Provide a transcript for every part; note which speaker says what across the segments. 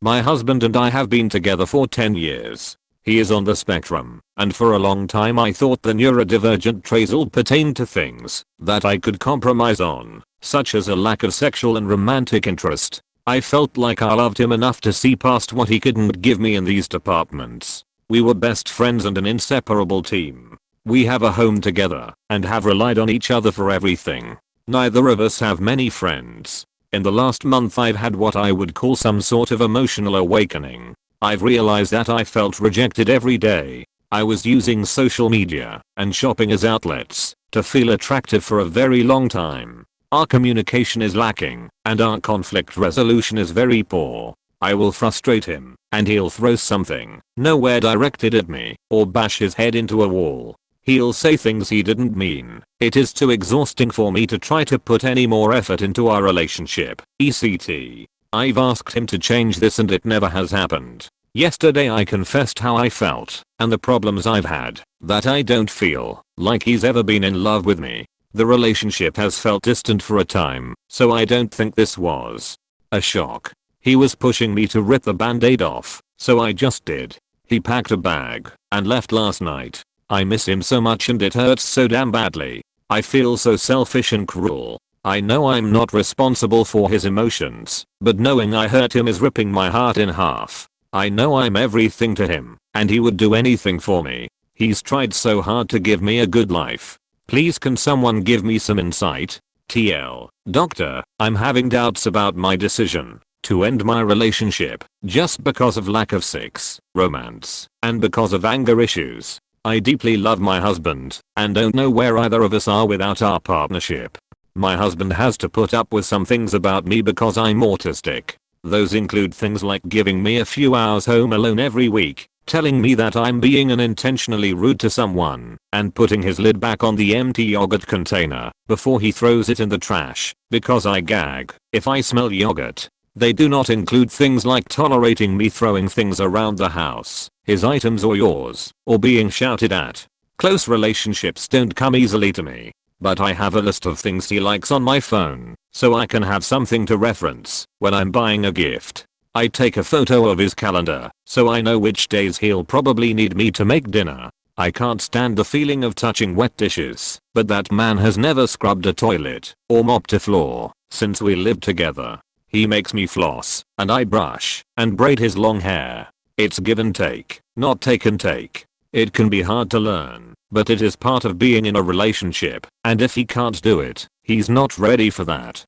Speaker 1: My husband and I have been together for 10 years. He is on the spectrum, and for a long time I thought the neurodivergent traits all pertained to things that I could compromise on, such as a lack of sexual and romantic interest. I felt like I loved him enough to see past what he couldn't give me in these departments. We were best friends and an inseparable team. We have a home together and have relied on each other for everything. Neither of us have many friends. In the last month I've had what I would call some sort of emotional awakening. I've realized that I felt rejected every day. I was using social media and shopping as outlets to feel attractive for a very long time. Our communication is lacking and our conflict resolution is very poor. I will frustrate him and he'll throw something nowhere directed at me or bash his head into a wall. He'll say things he didn't mean. It is too exhausting for me to try to put any more effort into our relationship. ECT. I've asked him to change this and it never has happened. Yesterday I confessed how I felt and the problems I've had, that I don't feel like he's ever been in love with me. The relationship has felt distant for a time, so I don't think this was a shock. He was pushing me to rip the band-aid off, so I just did. He packed a bag and left last night. I miss him so much and it hurts so damn badly. I feel so selfish and cruel. I know I'm not responsible for his emotions, but knowing I hurt him is ripping my heart in half. I know I'm everything to him, and he would do anything for me. He's tried so hard to give me a good life. Please can someone give me some insight? TL. Doctor, I'm having doubts about my decision to end my relationship just because of lack of sex, romance, and because of anger issues. I deeply love my husband and don't know where either of us are without our partnership. My husband has to put up with some things about me because I'm autistic. Those include things like giving me a few hours home alone every week, telling me that I'm being unintentionally rude to someone, and putting his lid back on the empty yogurt container before he throws it in the trash because I gag if I smell yogurt. They do not include things like tolerating me throwing things around the house, his items or yours, or being shouted at. Close relationships don't come easily to me, but I have a list of things he likes on my phone, so I can have something to reference when I'm buying a gift. I take a photo of his calendar, so I know which days he'll probably need me to make dinner. I can't stand the feeling of touching wet dishes, but that man has never scrubbed a toilet or mopped a floor since we lived together. He makes me floss, and I brush and braid his long hair. It's give and take, not take and take. It can be hard to learn, but it is part of being in a relationship, and if he can't do it, he's not ready for that.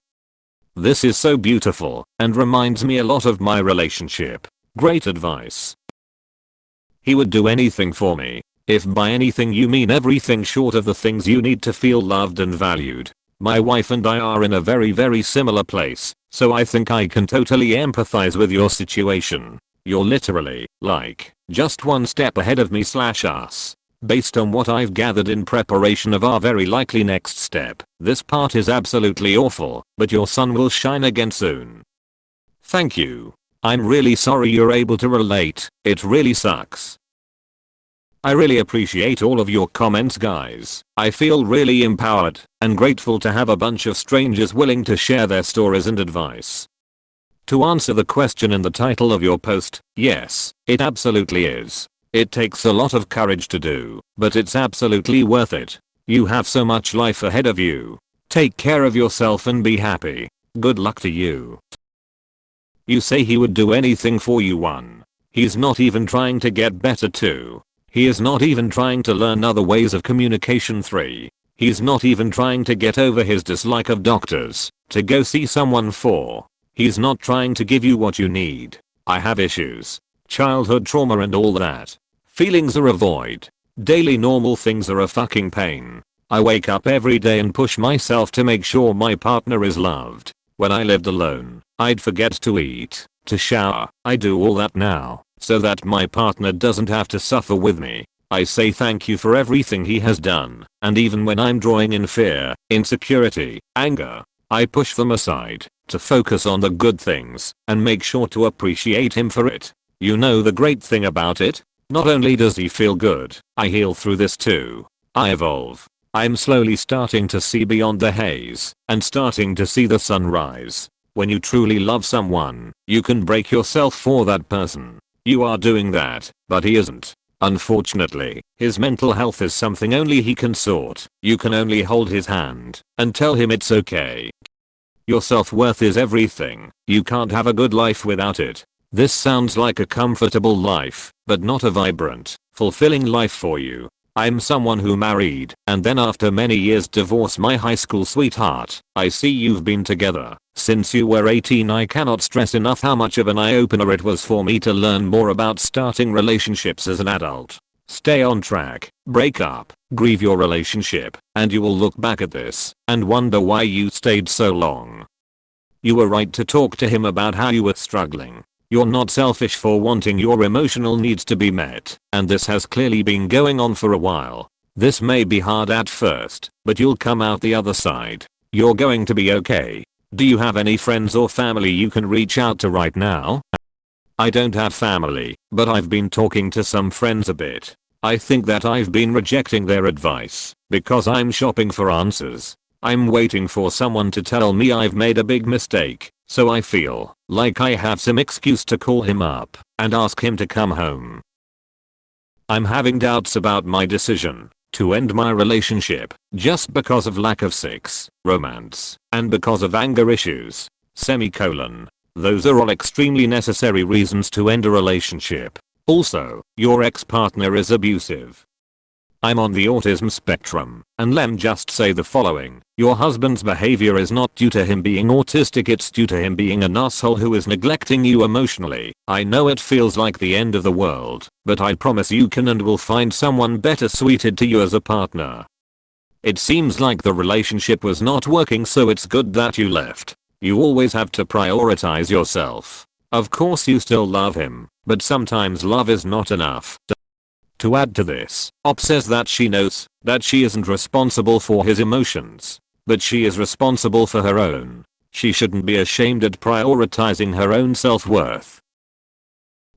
Speaker 1: This is so beautiful and reminds me a lot of my relationship. Great advice. He would do anything for me. If by anything you mean everything short of the things you need to feel loved and valued. My wife and I are in a very similar place, so I think I can totally empathize with your situation. You're literally, like, just one step ahead of me/us. Based on what I've gathered in preparation of our very likely next step, this part is absolutely awful, but your sun will shine again soon. Thank you. I'm really sorry you're able to relate, it really sucks. I really appreciate all of your comments, guys. I feel really empowered and grateful to have a bunch of strangers willing to share their stories and advice. To answer the question in the title of your post, yes, it absolutely is. It takes a lot of courage to do, but it's absolutely worth it. You have so much life ahead of you. Take care of yourself and be happy. Good luck to you. You say he would do anything for you. 1. He's not even trying to get better. 2. He is not even trying to learn other ways of communication. 3. He's not even trying to get over his dislike of doctors to go see someone. 4. He's not trying to give you what you need. I have issues. Childhood trauma and all that. Feelings are a void. Daily normal things are a fucking pain. I wake up every day and push myself to make sure my partner is loved. When I lived alone, I'd forget to eat, to shower. I do all that now, so that my partner doesn't have to suffer with me. I say thank you for everything he has done, and even when I'm drawing in fear, insecurity, anger, I push them aside to focus on the good things and make sure to appreciate him for it. You know the great thing about it? Not only does he feel good, I heal through this too. I evolve. I'm slowly starting to see beyond the haze and starting to see the sunrise. When you truly love someone, you can break yourself for that person. You are doing that, but he isn't. Unfortunately, his mental health is something only he can sort. You can only hold his hand and tell him it's okay. Your self-worth is everything. You can't have a good life without it. This sounds like a comfortable life, but not a vibrant, fulfilling life for you. I'm someone who married, and then after many years divorced my high school sweetheart. I see you've been together since you were 18. I cannot stress enough how much of an eye-opener it was for me to learn more about starting relationships as an adult. Stay on track, break up, grieve your relationship, and you will look back at this and wonder why you stayed so long. You were right to talk to him about how you were struggling. You're not selfish for wanting your emotional needs to be met, and this has clearly been going on for a while. This may be hard at first, but you'll come out the other side. You're going to be okay. Do you have any friends or family you can reach out to right now? I don't have family, but I've been talking to some friends a bit. I think that I've been rejecting their advice because I'm shopping for answers. I'm waiting for someone to tell me I've made a big mistake, so I feel like I have some excuse to call him up and ask him to come home. I'm having doubts about my decision to end my relationship just because of lack of sex, romance, and because of anger issues. Semicolon. Those are all extremely necessary reasons to end a relationship. Also, your ex-partner is abusive. I'm on the autism spectrum, and lem just say the following. Your husband's behavior is not due to him being autistic, it's due to him being an asshole who is neglecting you emotionally. I know it feels like the end of the world, but I promise you can and will find someone better suited to you as a partner. It seems like the relationship was not working, so it's good that you left. You always have to prioritize yourself. Of course you still love him, but sometimes love is not enough. To add to this, Op says that she knows that she isn't responsible for his emotions, but she is responsible for her own. She shouldn't be ashamed at prioritizing her own self-worth.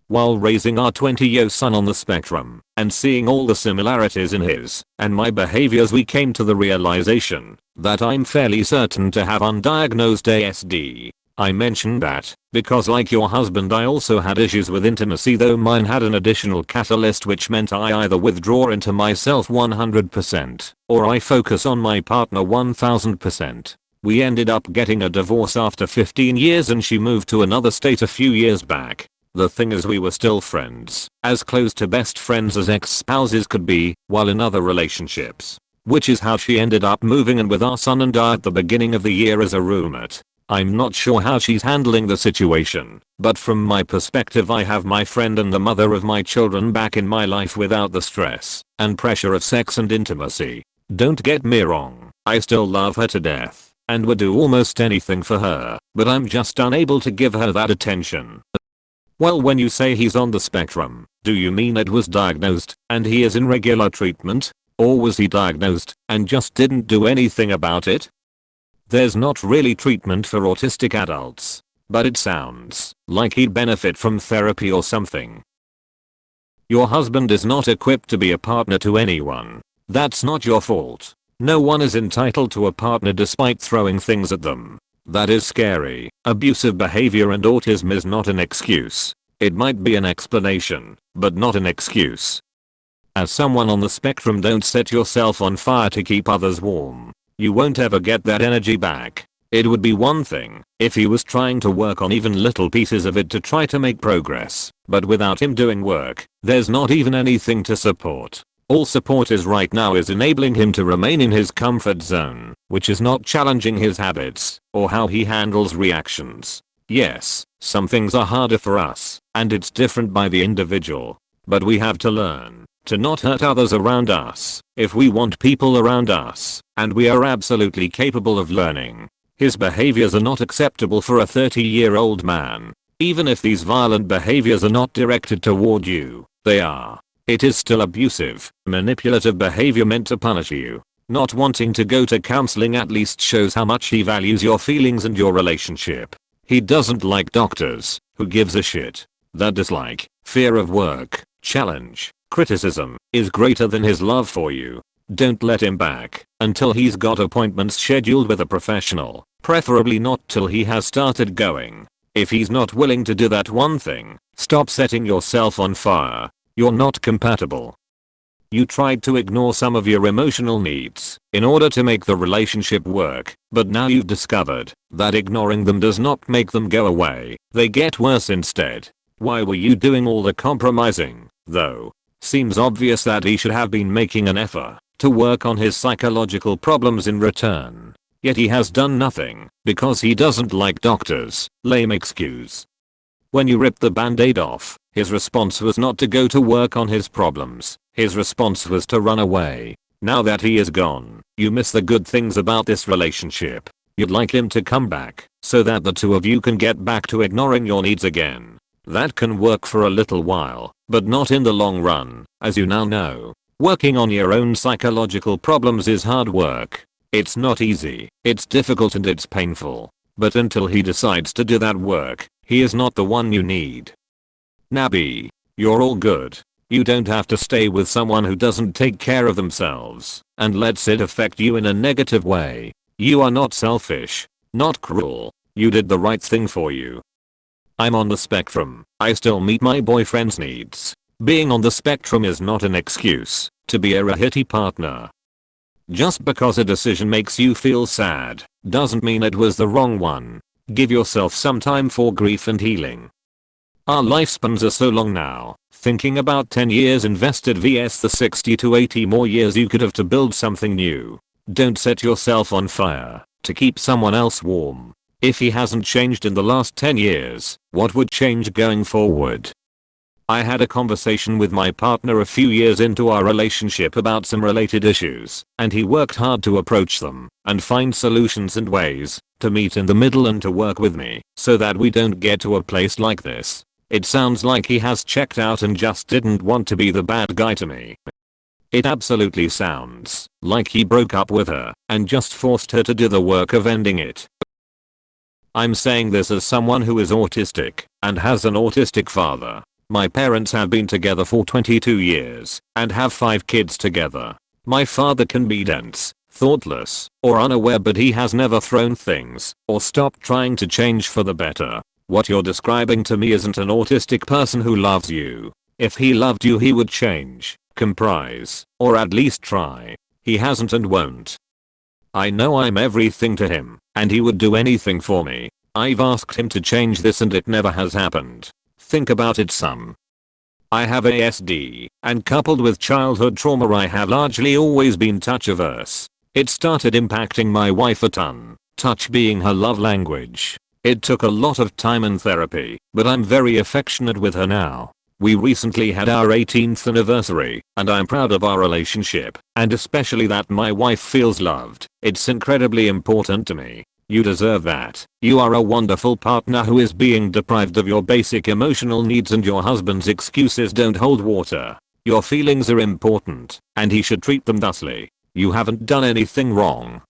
Speaker 1: While raising our 20-year son on the spectrum and seeing all the similarities in his and my behaviors, we came to the realization that I'm fairly certain to have undiagnosed ASD. I mentioned that because, like your husband, I also had issues with intimacy, though mine had an additional catalyst, which meant I either withdraw into myself 100% or I focus on my partner 1000%. We ended up getting a divorce after 15 years and she moved to another state a few years back. The thing is, we were still friends, as close to best friends as ex-spouses could be, while in other relationships. Which is how she ended up moving in with our son and I at the beginning of the year as a roommate. I'm not sure how she's handling the situation, but from my perspective, I have my friend and the mother of my children back in my life without the stress and pressure of sex and intimacy. Don't get me wrong, I still love her to death and would do almost anything for her, but I'm just unable to give her that attention. Well, when you say he's on the spectrum, do you mean it was diagnosed and he is in regular treatment? Or was he diagnosed and just didn't do anything about it? There's not really treatment for autistic adults, but it sounds like he'd benefit from therapy or something. Your husband is not equipped to be a partner to anyone. That's not your fault. No one is entitled to a partner despite throwing things at them. That is scary. Abusive behavior and autism is not an excuse. It might be an explanation, but not an excuse. As someone on the spectrum, don't set yourself on fire to keep others warm. You won't ever get that energy back. It would be one thing if he was trying to work on even little pieces of it to try to make progress, but without him doing work, there's not even anything to support. All support is right now is enabling him to remain in his comfort zone, which is not challenging his habits or how he handles reactions. Yes, some things are harder for us, and it's different by the individual, but we have to learn to not hurt others around us if we want people around us, and we are absolutely capable of learning. His behaviors are not acceptable for a 30-year-old man. Even if these violent behaviors are not directed toward you, they are. It is still abusive, manipulative behavior meant to punish you. Not wanting to go to counseling at least shows how much he values your feelings and your relationship. He doesn't like doctors. Who gives a shit? That dislike, fear of work, challenge, criticism, is greater than his love for you. Don't let him back until he's got appointments scheduled with a professional, preferably not till he has started going. If he's not willing to do that one thing, stop setting yourself on fire. You're not compatible. You tried to ignore some of your emotional needs in order to make the relationship work, but now you've discovered that ignoring them does not make them go away, they get worse instead. Why were you doing all the compromising, though? Seems obvious that he should have been making an effort to work on his psychological problems in return. Yet he has done nothing because he doesn't like doctors. Lame excuse. When you ripped the band-aid off, his response was not to go to work on his problems. His response was to run away. Now that he is gone, you miss the good things about this relationship. You'd like him to come back so that the two of you can get back to ignoring your needs again. That can work for a little while, but not in the long run, as you now know. Working on your own psychological problems is hard work. It's not easy, it's difficult and it's painful. But until he decides to do that work, he is not the one you need. Nabby, you're all good. You don't have to stay with someone who doesn't take care of themselves and lets it affect you in a negative way. You are not selfish, not cruel. You did the right thing for you. I'm on the spectrum. I still meet my boyfriend's needs. Being on the spectrum is not an excuse to be a shitty partner. Just because a decision makes you feel sad doesn't mean it was the wrong one. Give yourself some time for grief and healing. Our lifespans are so long now. Thinking about 10 years invested vs the 60 to 80 more years you could have to build something new. Don't set yourself on fire to keep someone else warm. If he hasn't changed in the last 10 years, what would change going forward? I had a conversation with my partner a few years into our relationship about some related issues, and he worked hard to approach them and find solutions and ways to meet in the middle and to work with me so that we don't get to a place like this. It sounds like he has checked out and just didn't want to be the bad guy to me. It absolutely sounds like he broke up with her and just forced her to do the work of ending it. I'm saying this as someone who is autistic and has an autistic father. My parents have been together for 22 years and have 5 kids together. My father can be dense, thoughtless, or unaware, but he has never thrown things or stopped trying to change for the better. What you're describing to me isn't an autistic person who loves you. If he loved you, he would change, comprise, or at least try. He hasn't and won't. I know I'm everything to him, and he would do anything for me. I've asked him to change this and it never has happened. Think about it some. I have ASD, and coupled with childhood trauma I have largely always been touch averse. It started impacting my wife a ton, touch being her love language. It took a lot of time and therapy, but I'm very affectionate with her now. We recently had our 18th anniversary, and I'm proud of our relationship, and especially that my wife feels loved. It's incredibly important to me. You deserve that. You are a wonderful partner who is being deprived of your basic emotional needs, and your husband's excuses don't hold water. Your feelings are important, and he should treat them thusly. You haven't done anything wrong.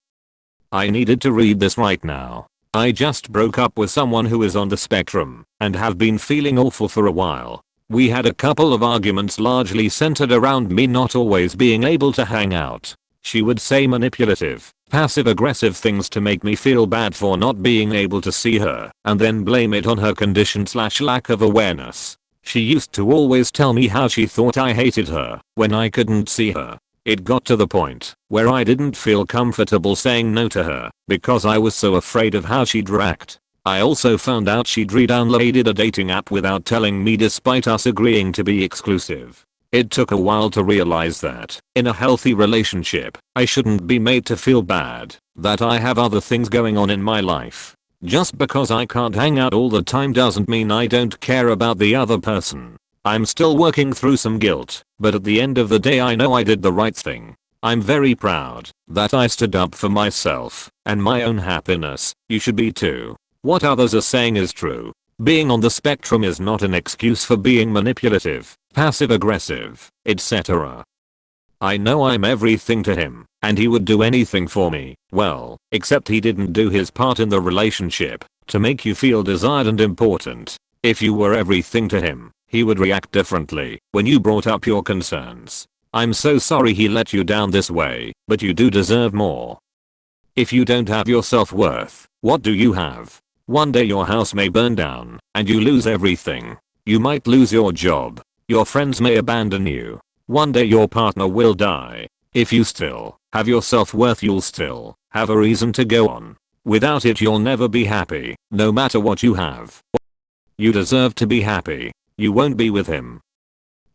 Speaker 1: I needed to read this right now. I just broke up with someone who is on the spectrum and have been feeling awful for a while. We had a couple of arguments largely centered around me not always being able to hang out. She would say manipulative, passive-aggressive things to make me feel bad for not being able to see her, and then blame it on her condition/lack of awareness. She used to always tell me how she thought I hated her when I couldn't see her. It got to the point where I didn't feel comfortable saying no to her because I was so afraid of how she'd react. I also found out she'd re-downloaded a dating app without telling me despite us agreeing to be exclusive. It took a while to realize that, in a healthy relationship, I shouldn't be made to feel bad that I have other things going on in my life. Just because I can't hang out all the time doesn't mean I don't care about the other person. I'm still working through some guilt, but at the end of the day I know I did the right thing. I'm very proud that I stood up for myself and my own happiness. You should be too. What others are saying is true. Being on the spectrum is not an excuse for being manipulative, passive-aggressive, etc. I know I'm everything to him, and he would do anything for me. Well, except he didn't do his part in the relationship to make you feel desired and important. If you were everything to him, he would react differently when you brought up your concerns. I'm so sorry he let you down this way, but you do deserve more. If you don't have your self-worth, what do you have? One day your house may burn down, and you lose everything. You might lose your job. Your friends may abandon you. One day your partner will die. If you still have your self-worth, you'll still have a reason to go on. Without it, you'll never be happy, no matter what you have. You deserve to be happy. You won't be with him.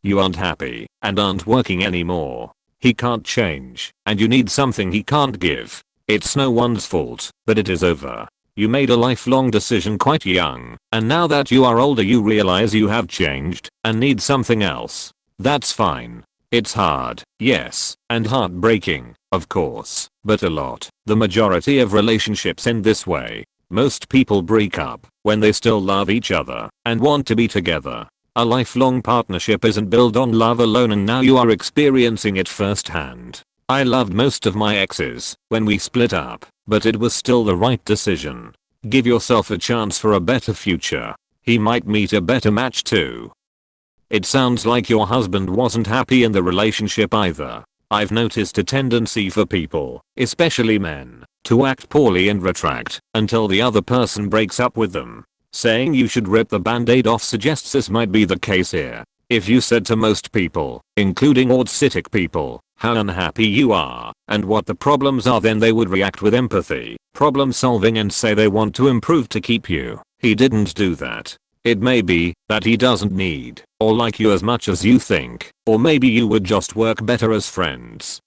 Speaker 1: You aren't happy and aren't working anymore. He can't change, and you need something he can't give. It's no one's fault, but it is over. You made a lifelong decision quite young, and now that you are older you realize you have changed and need something else. That's fine. It's hard, yes, and heartbreaking, of course, but the majority of relationships end this way. Most people break up when they still love each other and want to be together. A lifelong partnership isn't built on love alone, and now you are experiencing it firsthand. I loved most of my exes when we split up, but it was still the right decision. Give yourself a chance for a better future. He might meet a better match too. It sounds like your husband wasn't happy in the relationship either. I've noticed a tendency for people, especially men, to act poorly and retract until the other person breaks up with them. Saying you should rip the band-aid off suggests this might be the case here. If you said to most people, including autistic people, how unhappy you are and what the problems are, then they would react with empathy, problem solving, and say they want to improve to keep you. He didn't do that. It may be that he doesn't need or like you as much as you think, or maybe you would just work better as friends.